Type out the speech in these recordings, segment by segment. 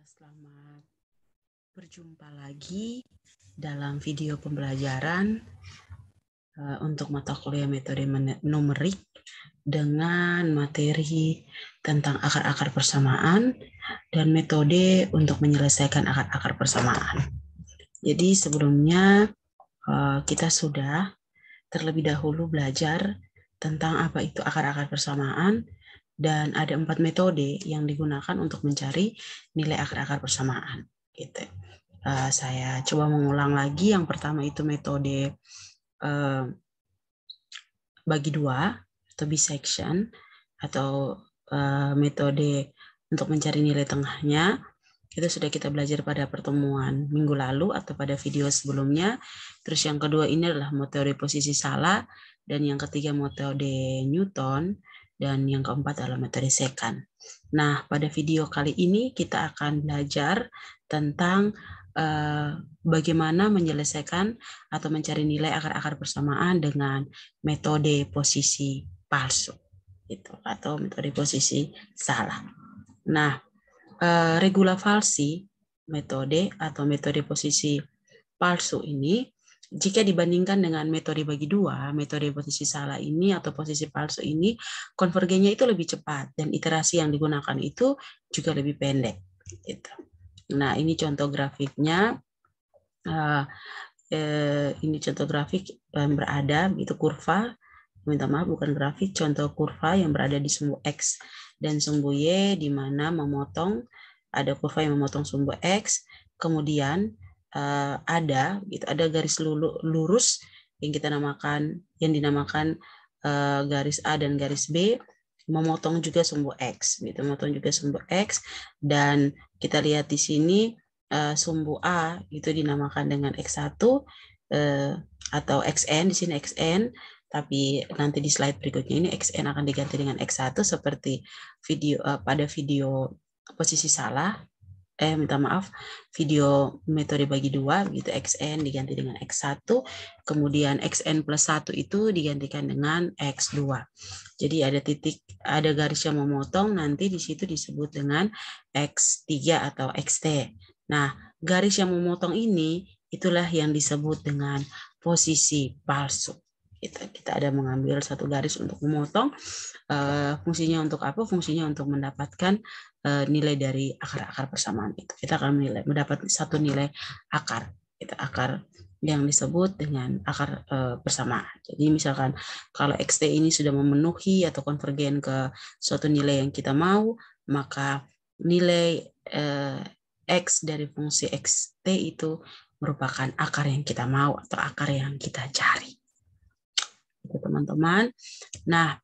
Selamat berjumpa lagi dalam video pembelajaran untuk mata kuliah metode numerik dengan materi tentang akar-akar persamaan dan metode untuk menyelesaikan akar-akar persamaan. Jadi sebelumnya kita sudah terlebih dahulu belajar tentang apa itu akar-akar persamaan. Dan ada 4 metode yang digunakan untuk mencari nilai akar-akar persamaan. Gitu. Saya coba mengulang lagi. Yang pertama itu metode bagi dua atau bisection, atau metode untuk mencari nilai tengahnya. Itu sudah kita belajar pada pertemuan minggu lalu atau pada video sebelumnya. Terus yang kedua ini adalah metode posisi salah, dan yang ketiga metode Newton, dan yang keempat adalah metode secant. Nah, pada video kali ini kita akan belajar tentang bagaimana menyelesaikan atau mencari nilai akar-akar persamaan dengan metode posisi palsu, gitu, atau metode posisi salah. Nah, regula falsi metode atau metode posisi palsu ini, jika dibandingkan dengan metode bagi dua, metode posisi salah ini atau posisi palsu ini, konvergennya itu lebih cepat dan iterasi yang digunakan itu juga lebih pendek. Gitu. Nah, ini contoh grafiknya. Ini contoh grafik yang berada, itu kurva. Minta maaf, bukan grafik, contoh kurva yang berada di sumbu X dan sumbu Y, di mana memotong, ada kurva yang memotong sumbu X, kemudian ada garis lurus yang dinamakan garis A dan garis B, memotong juga sumbu X, gitu, memotong juga sumbu X, dan kita lihat di sini sumbu A itu dinamakan dengan X1 atau XN, di sini XN, tapi nanti di slide berikutnya ini XN akan diganti dengan X1 seperti pada video posisi salah. Video metode bagi dua, gitu, XN diganti dengan X1, kemudian XN plus 1 itu digantikan dengan X2. Jadi ada garis yang memotong, nanti di situ disebut dengan X3 atau XT. Nah, garis yang memotong ini itulah yang disebut dengan posisi palsu. Kita ada mengambil satu garis untuk memotong. Fungsinya untuk apa? Fungsinya untuk mendapatkan nilai dari akar-akar persamaan itu. Kita akan mendapat satu nilai akar. Akar yang disebut dengan akar persamaan. Jadi misalkan kalau XT ini sudah memenuhi atau konvergen ke suatu nilai yang kita mau, maka nilai X dari fungsi XT itu merupakan akar yang kita mau atau akar yang kita cari. Itu teman-teman. Nah,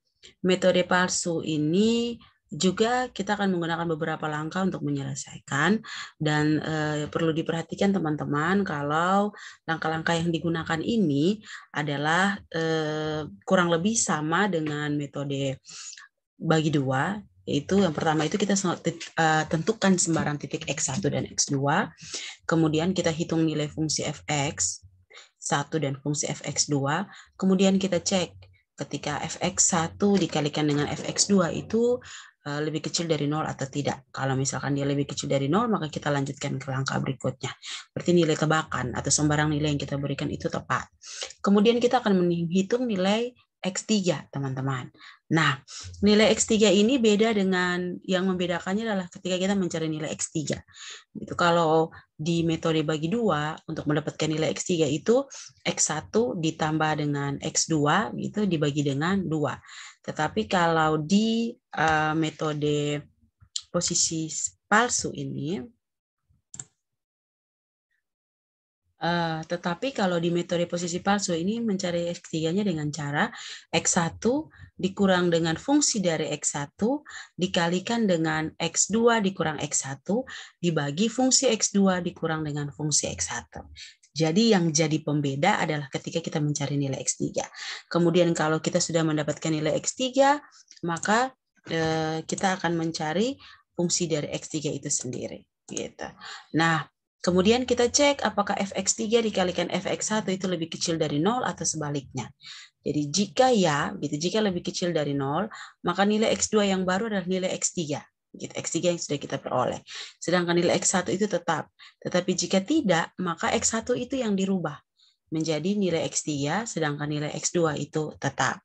metode palsu ini juga kita akan menggunakan beberapa langkah untuk menyelesaikan, dan perlu diperhatikan teman-teman kalau langkah-langkah yang digunakan ini adalah kurang lebih sama dengan metode bagi dua, yaitu yang pertama itu kita tentukan sembarang titik X1 dan X2, kemudian kita hitung nilai fungsi fx1 dan fungsi fx2, kemudian kita cek ketika fx1 dikalikan dengan fx2 itu lebih kecil dari 0 atau tidak. Kalau misalkan dia lebih kecil dari 0, maka kita lanjutkan ke langkah berikutnya. Berarti nilai tebakan atau sembarang nilai yang kita berikan itu tepat. Kemudian kita akan menghitung nilai X3, teman-teman. Nah, nilai X3 ini beda dengan, yang membedakannya adalah ketika kita mencari nilai X3. Gitu. Kalau di metode bagi dua, untuk mendapatkan nilai X3 itu X1 ditambah dengan X2 gitu dibagi dengan 2. Tetapi kalau di metode posisi palsu ini, mencari X3-nya dengan cara X1 dikurang dengan fungsi dari X1 dikalikan dengan X2 dikurang X1 dibagi fungsi X2 dikurang dengan fungsi X1. Jadi yang jadi pembeda adalah ketika kita mencari nilai X3. Kemudian kalau kita sudah mendapatkan nilai X3, maka kita akan mencari fungsi dari X3 itu sendiri. Gitu. Nah, kemudian kita cek apakah fx3 dikalikan fx1 itu lebih kecil dari 0 atau sebaliknya. Jadi jika lebih kecil dari 0, maka nilai x2 yang baru adalah nilai x3. Gitu, X3 yang sudah kita peroleh. Sedangkan nilai X1 itu tetap. Tetapi jika tidak, maka X1 itu yang dirubah menjadi nilai X3, sedangkan nilai X2 itu tetap.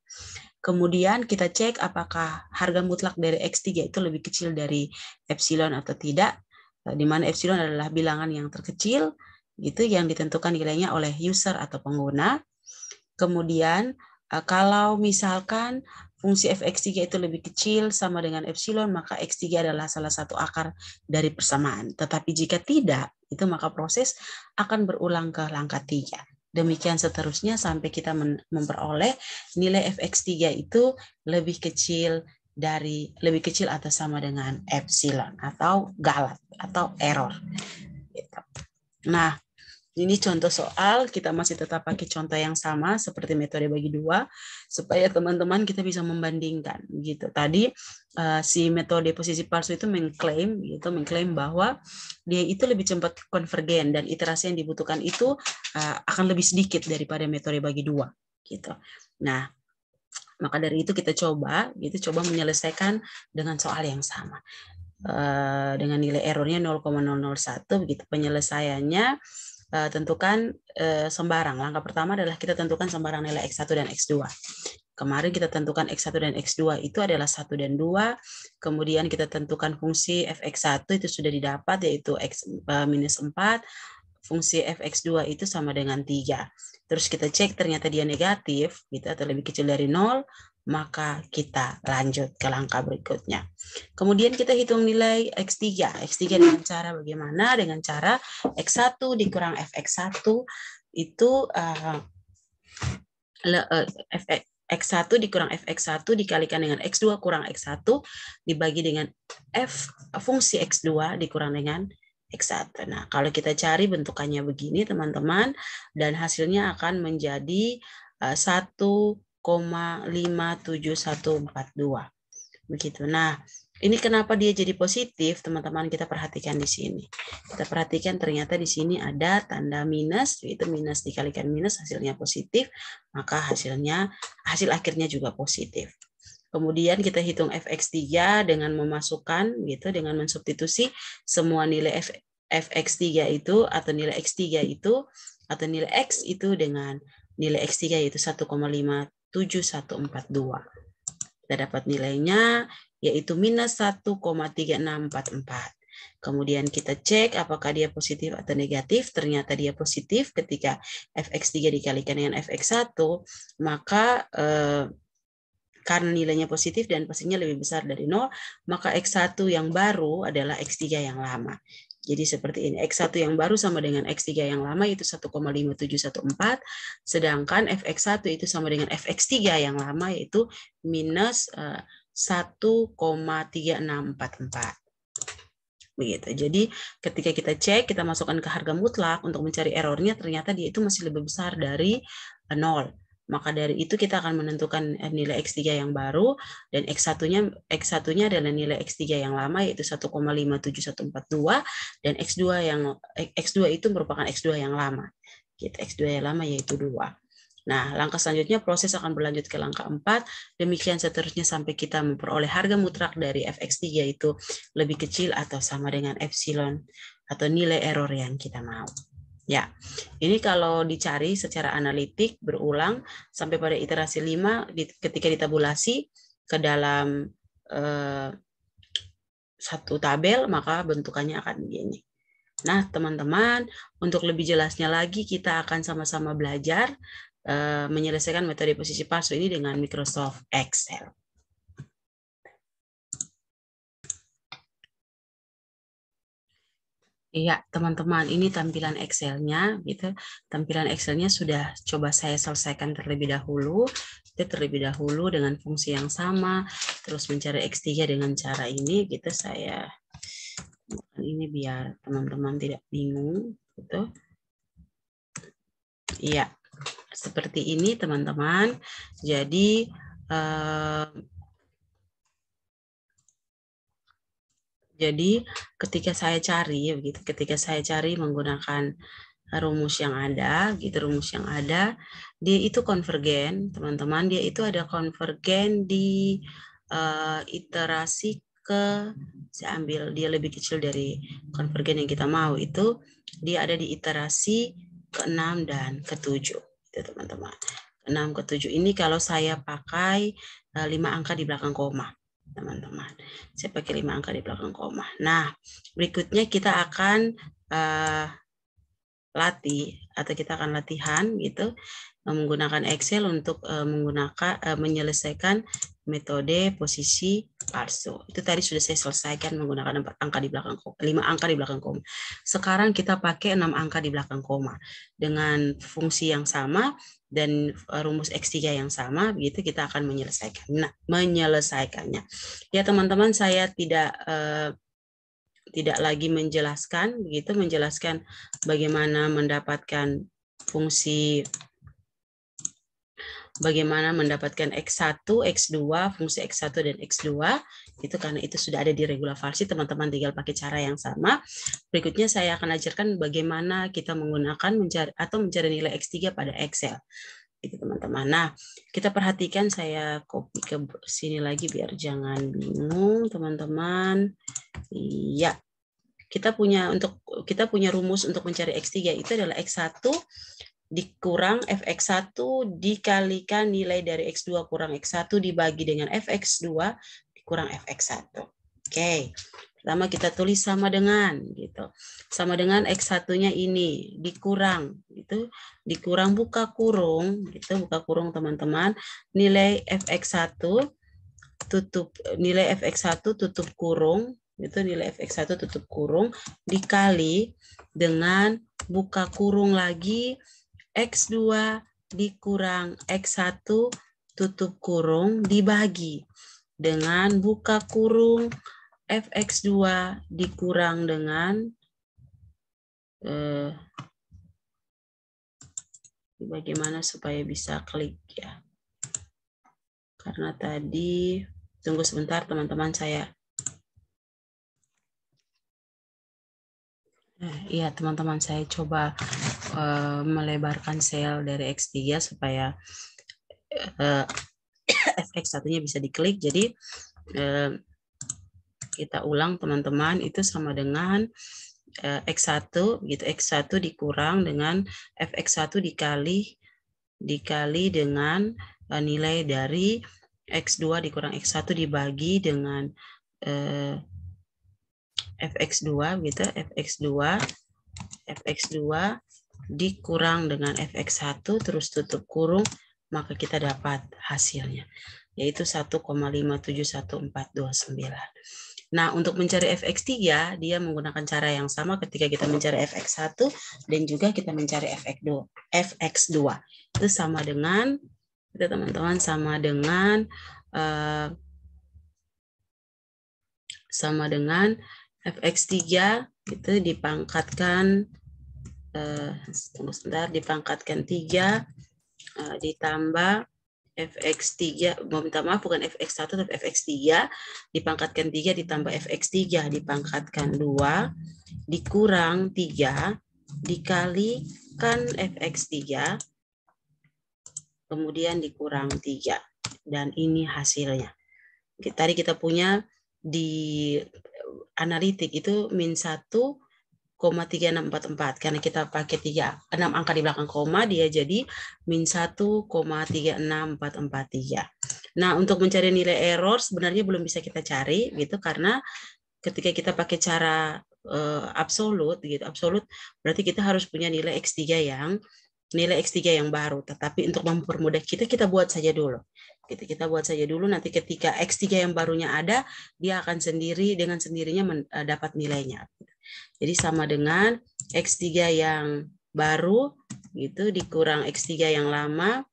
Kemudian kita cek apakah harga mutlak dari X3 itu lebih kecil dari epsilon atau tidak, di mana epsilon adalah bilangan yang terkecil, gitu, yang ditentukan nilainya oleh user atau pengguna. Kemudian kalau misalkan fungsi fx3 itu lebih kecil sama dengan epsilon, maka x3 adalah salah satu akar dari persamaan. Tetapi jika tidak, itu maka proses akan berulang ke langkah 3. Demikian seterusnya sampai kita memperoleh nilai fx3 itu lebih kecil atau sama dengan epsilon atau galat atau error. Nah, ini contoh soal, kita masih tetap pakai contoh yang sama seperti metode bagi 2 supaya teman-teman kita bisa membandingkan gitu. Tadi si metode posisi palsu itu mengklaim bahwa dia itu lebih cepat konvergen dan iterasi yang dibutuhkan itu akan lebih sedikit daripada metode bagi 2 gitu. Nah, maka dari itu kita coba menyelesaikan dengan soal yang sama. Dengan nilai errornya 0,001 begitu. Penyelesaiannya tentukan sembarang. Langkah pertama adalah kita tentukan sembarang nilai X1 dan X2. Kemarin kita tentukan X1 dan X2 itu adalah 1 dan 2. Kemudian kita tentukan fungsi fx1 itu sudah didapat, yaitu X minus 4. Fungsi fx2 itu sama dengan 3. Terus kita cek ternyata dia negatif, gitu, atau lebih kecil dari 0, maka kita lanjut ke langkah berikutnya. Kemudian kita hitung nilai X3. X3 dengan cara bagaimana? Dengan cara X1 dikurang fx1 itu X1 dikurang fx1 dikalikan dengan X2 kurang X1 dibagi dengan fungsi X2 dikurang dengan X1. Nah, kalau kita cari bentukannya begini, teman-teman, dan hasilnya akan menjadi 1,57142. Begitu. Nah, ini kenapa dia jadi positif, teman-teman, kita perhatikan di sini. Kita perhatikan ternyata di sini ada tanda minus, yaitu minus dikalikan minus hasilnya positif, maka hasil akhirnya juga positif. Kemudian kita hitung fx3 dengan memasukkan dengan mensubstitusi semua nilai fx3 itu atau nilai x3 itu atau nilai x itu dengan nilai x3 yaitu 1,57142. Kita dapat nilainya yaitu minus 1,3644. Kemudian kita cek apakah dia positif atau negatif. Ternyata dia positif ketika fx3 dikalikan dengan fx1, maka karena nilainya positif dan pastinya lebih besar dari 0, maka X1 yang baru adalah X3 yang lama. Jadi seperti ini, X1 yang baru sama dengan X3 yang lama yaitu 1,5714, sedangkan Fx1 itu sama dengan Fx3 yang lama yaitu minus 1,3644. Begitu. Jadi ketika kita cek, kita masukkan ke harga mutlak untuk mencari errornya, ternyata dia itu masih lebih besar dari 0. Maka dari itu kita akan menentukan nilai X3 yang baru dan X1-nya adalah nilai X3 yang lama yaitu 1,57142 dan X2 itu merupakan X2 yang lama. X2 yang lama yaitu 2. Nah, langkah selanjutnya proses akan berlanjut ke langkah 4. Demikian seterusnya sampai kita memperoleh harga mutlak dari fx3 itu lebih kecil atau sama dengan epsilon atau nilai error yang kita mau. Ya, ini kalau dicari secara analitik berulang sampai pada iterasi 5 ketika ditabulasi ke dalam satu tabel, maka bentukannya akan begini. Nah, teman-teman, untuk lebih jelasnya lagi kita akan sama-sama belajar menyelesaikan metode posisi palsu ini dengan Microsoft Excel. Iya, teman-teman, ini tampilan Excel-nya, gitu. Tampilan Excel-nya sudah coba saya selesaikan terlebih dahulu. Terlebih dahulu dengan fungsi yang sama, terus mencari X3 dengan cara ini, gitu. Saya ini biar teman-teman tidak bingung, gitu. Iya, seperti ini, teman-teman. Jadi ketika saya cari menggunakan rumus yang ada, dia itu konvergen, teman-teman. Dia itu ada konvergen di iterasi ke, saya ambil dia lebih kecil dari konvergen yang kita mau, itu dia ada di iterasi ke-6 dan ke-7. Itu teman-teman. 6 ke 7 ini kalau saya pakai 5 angka di belakang koma, teman-teman. Saya pakai 5 angka di belakang koma. Nah, berikutnya kita akan latih atau kita akan latihan gitu menggunakan Excel untuk menyelesaikan metode posisi palsu. Itu tadi sudah saya selesaikan menggunakan 4 angka di belakang koma, 5 angka di belakang koma. Sekarang kita pakai 6 angka di belakang koma dengan fungsi yang sama dan rumus X3 yang sama, begitu kita akan menyelesaikannya. Ya teman-teman, saya tidak lagi menjelaskan bagaimana mendapatkan fungsi, bagaimana mendapatkan X1, X2, fungsi X1 dan X2, itu karena itu sudah ada di regula Farsi, teman-teman tinggal pakai cara yang sama. Berikutnya saya akan ajarkan bagaimana kita menggunakan mencari nilai X3 pada Excel. Gitu teman-teman. Nah, kita perhatikan, saya copy ke sini lagi biar jangan bingung teman-teman. Iya. Kita punya rumus untuk mencari X3 itu adalah X1 dikurang Fx1 dikalikan nilai dari X2 kurang X1 dibagi dengan Fx2 dikurang Fx1. Oke. Pertama kita tulis sama dengan gitu. Sama dengan X1-nya ini dikurang gitu, dikurang buka kurung gitu, buka kurung teman-teman, nilai Fx1 tutup kurung itu, nilai Fx1 tutup kurung dikali dengan buka kurung lagi X2 dikurang X1 tutup kurung dibagi dengan buka kurung Fx2 dikurang dengan bagaimana supaya bisa klik ya. Karena tadi, tunggu sebentar teman-teman, saya iya teman-teman, saya coba melebarkan sel dari X3 supaya Fx1-nya bisa diklik. Jadi kita ulang teman-teman, itu sama dengan X1 gitu, X1 dikurang dengan Fx1 dikali dengan nilai dari X2 dikurang X1 dibagi dengan Fx2 gitu, Fx2 dikurang dengan Fx1 terus tutup kurung, maka kita dapat hasilnya yaitu 1,57149. Nah, untuk mencari Fx3 dia menggunakan cara yang sama ketika kita mencari Fx1 dan juga kita mencari Fx2. Itu sama dengan, itu teman-teman, sama dengan Fx3 itu dipangkatkan tunggu sebentar, dipangkatkan 3 ditambah Fx3, minta maaf bukan Fx1 tapi Fx3 dipangkatkan 3 ditambah Fx3 dipangkatkan 2 dikurang 3 dikalikan Fx3 kemudian dikurang 3, dan ini hasilnya. Tadi kita punya di analitik itu min 1,3644 karena kita pakai 6 angka di belakang koma, dia jadi min 1,36443. Nah, untuk mencari nilai error sebenarnya belum bisa kita cari gitu, karena ketika kita pakai cara absolut gitu, absolut berarti kita harus punya nilai X3 yang baru. Tetapi untuk mempermudah kita buat saja dulu. Kita buat saja dulu, nanti ketika X3 yang barunya ada, dia akan dengan sendirinya dapat nilainya. Jadi sama dengan X3 yang baru gitu dikurang X3 yang lama.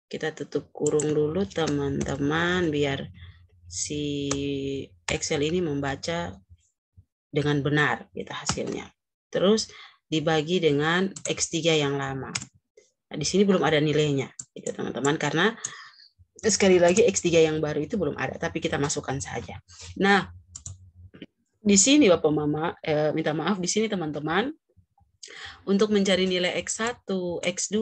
Kita tutup kurung dulu teman-teman biar si Excel ini membaca dengan benar gitu hasilnya. Terus dibagi dengan X3 yang lama. Nah, di sini belum ada nilainya, gitu teman-teman, karena sekali lagi X3 yang baru itu belum ada, tapi kita masukkan saja. Nah, di sini Bapak Mama, minta maaf, di sini teman-teman, untuk mencari nilai X1, X2,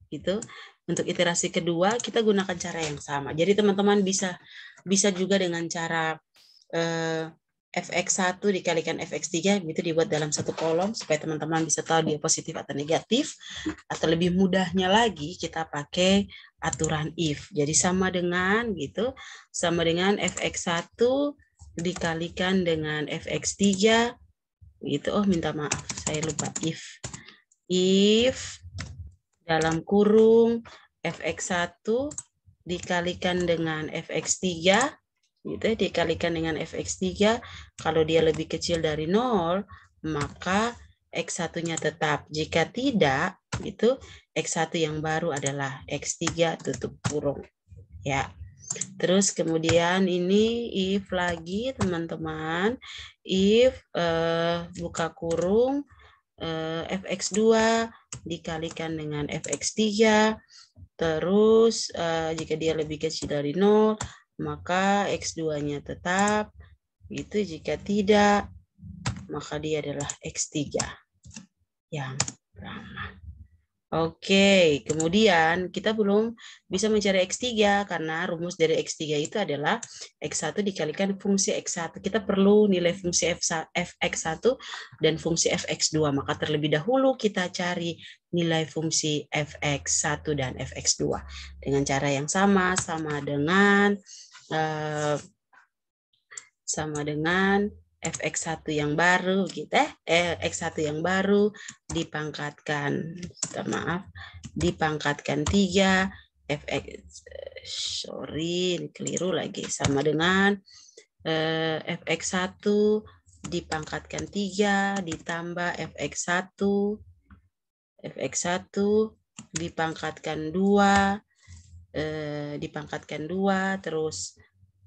gitu, untuk iterasi kedua kita gunakan cara yang sama. Jadi teman-teman bisa juga dengan cara fx1 dikalikan fx3 itu dibuat dalam satu kolom supaya teman-teman bisa tahu dia positif atau negatif. Atau lebih mudahnya lagi kita pakai aturan if. Jadi sama dengan gitu, sama dengan fx1 dikalikan dengan fx3 gitu. Oh, minta maaf, saya lupa if dalam kurung fx1 dikalikan dengan fx3 gitu, dikalikan dengan fx3, kalau dia lebih kecil dari 0, maka x1-nya tetap. Jika tidak, itu x1 yang baru adalah x3 tutup kurung. Ya. Terus kemudian ini if lagi, teman-teman. If buka kurung fx2 dikalikan dengan fx3, terus jika dia lebih kecil dari 0, maka X2-nya tetap, itu jika tidak, maka dia adalah X3 yang ramah. Oke, kemudian kita belum bisa mencari X3 karena rumus dari X3 itu adalah X1 dikalikan fungsi X1. Kita perlu nilai fungsi Fx1 dan fungsi Fx2, maka terlebih dahulu kita cari nilai fungsi Fx1 dan Fx2 dengan cara yang sama dengan fx1 yang baru gitu x1 yang baru dipangkatkan dipangkatkan 3 keliru lagi, sama dengan fx1 dipangkatkan 3 ditambah fx1 dipangkatkan 2 terus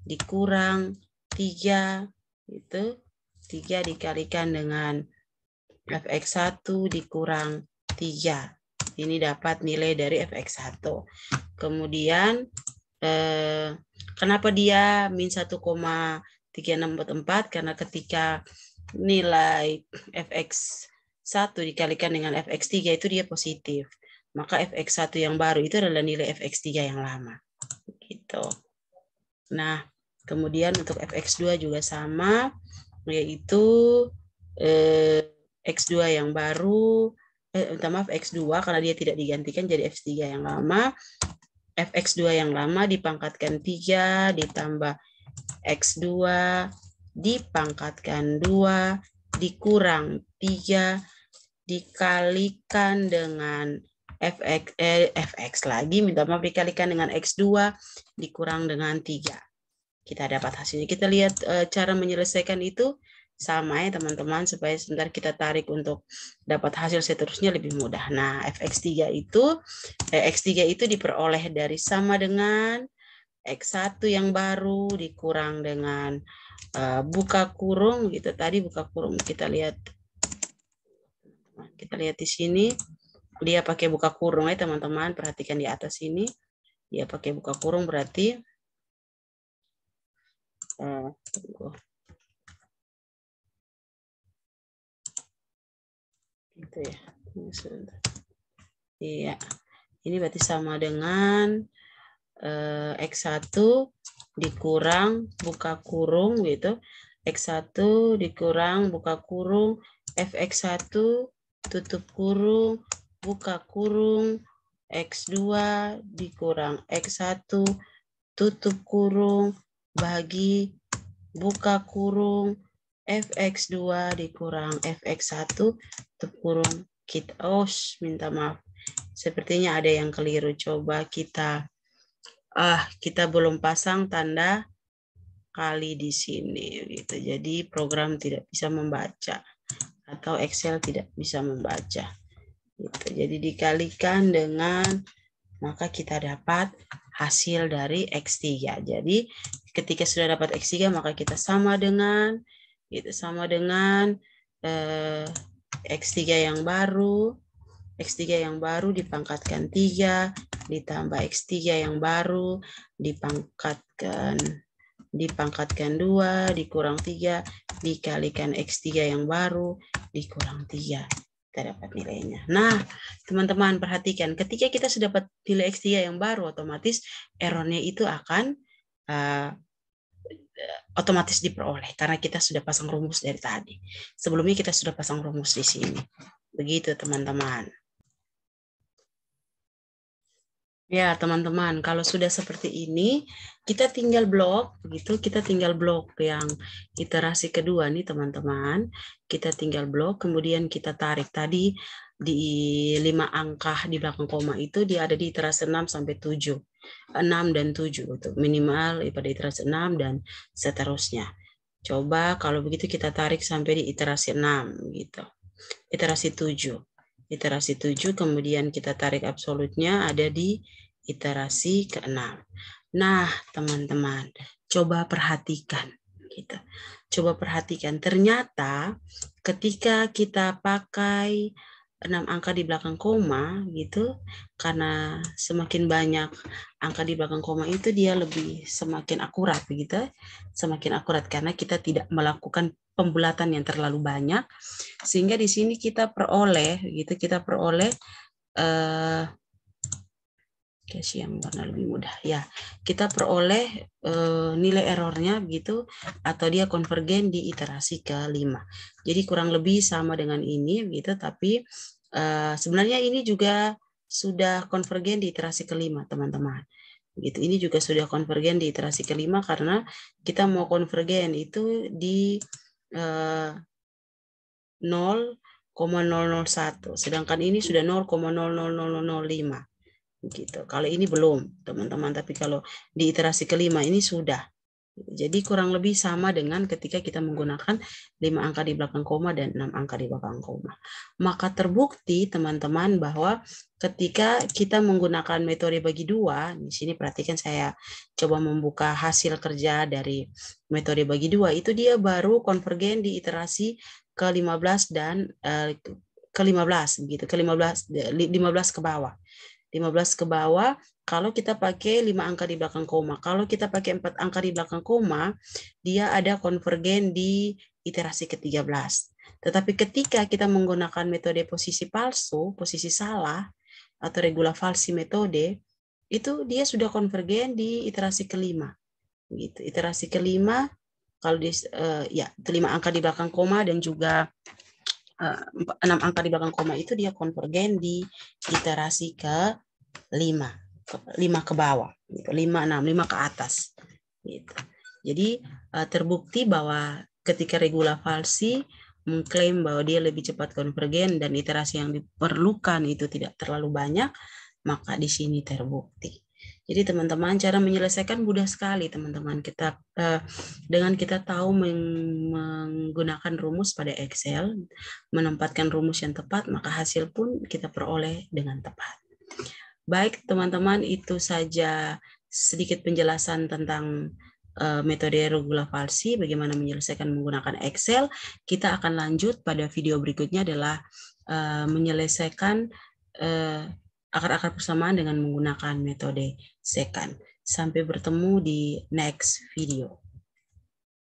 dikurang 3 itu 3 dikalikan dengan fx1 dikurang 3. Ini dapat nilai dari fx1. Kemudian kenapa dia min 1,3644? Karena ketika nilai fx1 dikalikan dengan fx3 itu dia positif. Maka fx1 yang baru itu adalah nilai fx3 yang lama. Gitu. Nah, kemudian untuk fx2 juga sama, yaitu x2 yang baru, x2 karena dia tidak digantikan jadi f3 yang lama, fx2 yang lama dipangkatkan 3 ditambah x2 dipangkatkan 2 dikurang 3 dikalikan dengan fx lagi, minta maaf, dikalikan dengan x2 dikurang dengan 3. Kita dapat hasilnya. Kita lihat cara menyelesaikan itu sama ya teman-teman, supaya sebentar kita tarik untuk dapat hasil seterusnya lebih mudah. Nah, x3 itu diperoleh dari sama dengan x1 yang baru dikurang dengan buka kurung gitu. Tadi buka kurung kita lihat di sini. Dia pakai buka kurung ya teman-teman, perhatikan di atas ini. Dia pakai buka kurung berarti gitu ya. Iya. Ini berarti sama dengan X1 dikurang buka kurung gitu. X1 dikurang buka kurung fx1 tutup kurung buka kurung X2 dikurang X1 tutup kurung bagi buka kurung fx2 dikurang fx1 tutup kurung. Kita minta maaf, sepertinya ada yang keliru. Coba kita belum pasang tanda kali di sini gitu. Jadi program tidak bisa membaca atau Excel tidak bisa membaca. Gitu. Jadi dikalikan dengan, maka kita dapat hasil dari X3. Jadi ketika sudah dapat X3 maka kita sama dengan X3 yang baru. X3 yang baru dipangkatkan 3 ditambah X3 yang baru dipangkatkan 2 dikurang 3 dikalikan X3 yang baru dikurang 3. Kita dapat nilainya. Nah, teman-teman perhatikan, ketika kita sudah dapat nilai X3 yang baru, otomatis errornya itu akan otomatis diperoleh karena kita sudah pasang rumus dari tadi. Sebelumnya kita sudah pasang rumus di sini. Begitu teman-teman. Ya, teman-teman, kalau sudah seperti ini, kita tinggal blok, begitu. Kita tinggal blok yang iterasi kedua nih, teman-teman. Kita tinggal blok, kemudian kita tarik tadi di 5 angka di belakang koma itu dia ada di iterasi 6 sampai 7. 6 dan 7 itu minimal pada iterasi 6 dan seterusnya. Coba kalau begitu kita tarik sampai di iterasi 6 gitu. Iterasi 7. Iterasi 7 kemudian kita tarik absolutnya ada di iterasi ke-6. Nah, teman-teman, coba perhatikan gitu. Coba perhatikan ternyata ketika kita pakai 6 angka di belakang koma gitu, karena semakin banyak angka di belakang koma itu dia lebih semakin akurat begitu. Semakin akurat karena kita tidak melakukan pembulatan yang terlalu banyak, sehingga di sini kita peroleh gitu, kita peroleh yang warna lebih mudah ya, kita peroleh nilai errornya begitu, atau dia konvergen di iterasi ke-5. Jadi kurang lebih sama dengan ini gitu, tapi sebenarnya ini juga sudah konvergen di iterasi ke-5 teman-teman. Gitu. Ini juga sudah konvergen di iterasi ke-5 karena kita mau konvergen itu di 0,001, sedangkan ini sudah 0,000005 gitu. Kalau ini belum, teman-teman, tapi kalau di iterasi ke-5 ini sudah. Jadi kurang lebih sama dengan ketika kita menggunakan 5 angka di belakang koma dan 6 angka di belakang koma. Maka terbukti teman-teman bahwa ketika kita menggunakan metode bagi dua, di sini perhatikan saya coba membuka hasil kerja dari metode bagi dua, itu dia baru konvergen di iterasi ke-15 dan ke-15 gitu, ke-15 15 ke bawah. 15 ke bawah kalau kita pakai 5 angka di belakang koma. Kalau kita pakai 4 angka di belakang koma, dia ada konvergen di iterasi ke-13. Tetapi ketika kita menggunakan metode posisi palsu, posisi salah, atau regula falsi metode, itu dia sudah konvergen di iterasi ke-5. Gitu. Iterasi ke-5, kalau di, ya, 5 angka di belakang koma dan juga 6 angka di belakang koma itu dia konvergen di iterasi ke-5 ke bawah gitu. 5, 6, 5 ke atas gitu. Jadi terbukti bahwa ketika regula falsi mengklaim bahwa dia lebih cepat konvergen dan iterasi yang diperlukan itu tidak terlalu banyak, maka di sini terbukti. Jadi teman-teman, cara menyelesaikan mudah sekali teman-teman. Kita dengan kita tahu menggunakan rumus pada Excel, menempatkan rumus yang tepat, maka hasil pun kita peroleh dengan tepat. Baik teman-teman, itu saja sedikit penjelasan tentang metode regula falsi, bagaimana menyelesaikan menggunakan Excel. Kita akan lanjut pada video berikutnya adalah menyelesaikan akar-akar persamaan dengan menggunakan metode secant. Sampai bertemu di next video.